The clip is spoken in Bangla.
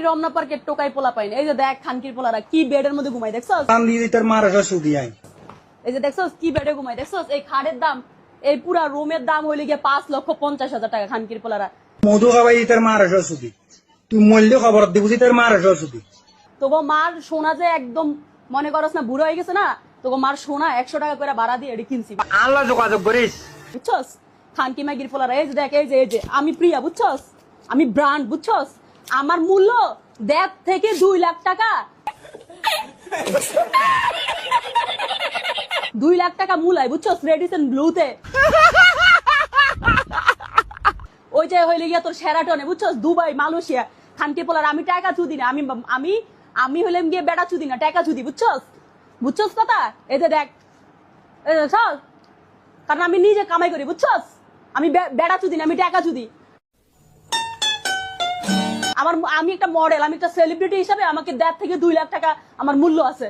রমনা পার্কের টোকাই পোলা পাইনি। এই যে দেখ খানকির পোলারা কি বেডের মধ্যে ঘুমাই দেখছস? তোর মারা সুদি আই এই যে দেখছস কি বেডে ঘুমাই দেখছস? এই খাটের দাম, এই পুরা রুমের দাম হইলে গিয়ে 5,50,000 টাকা। খানকির পোলারা মধু খাবাই তোর মারা সুদি, তুই মূল্য খবর দিবি তোর মারা সুদি। তোগো মার সোনা যে একদম মনে করস না বুড়ো হয়ে গেছে না, তোগো মার সোনা 100 টাকা করে ভাড়া দিয়ে এটি কিনছি। আল্লাহ যোগাযোগ করিস বুঝছস খানকি মাগির পোলারা? এই যে দেখ, এই যে আমি প্রিয়া, বুঝছস? আমি ব্র্যান্ড, বুঝছস? আমার মূল্য 1.5 থেকে 2 লাখ টাকা। 2 লাখ টাকা মূলায়, বুঝছস? রেডিসন ব্লুতে। ওই যে হইলে গিয়া তোর শেরাটনে, বুঝছস? Dubai, Malaysia. খানকি পোলার আমি টাকা চুদি না, আমি হইলাম গিয়ে বেটা চুদি না, টাকা চুদি, বুঝছস? বুঝছস কথা? এই যে দেখ, এই যে চল, কারণ আমি নিজে কামাই করি, বুঝছস? আমি বেড়া চুদি না, আমি টাকা চুদি। আমি একটা মডেল, আমি একটা সেলিব্রিটি হিসাবে আমাকে 1.5 থেকে 2 লাখ টাকা আমার মূল্য আছে।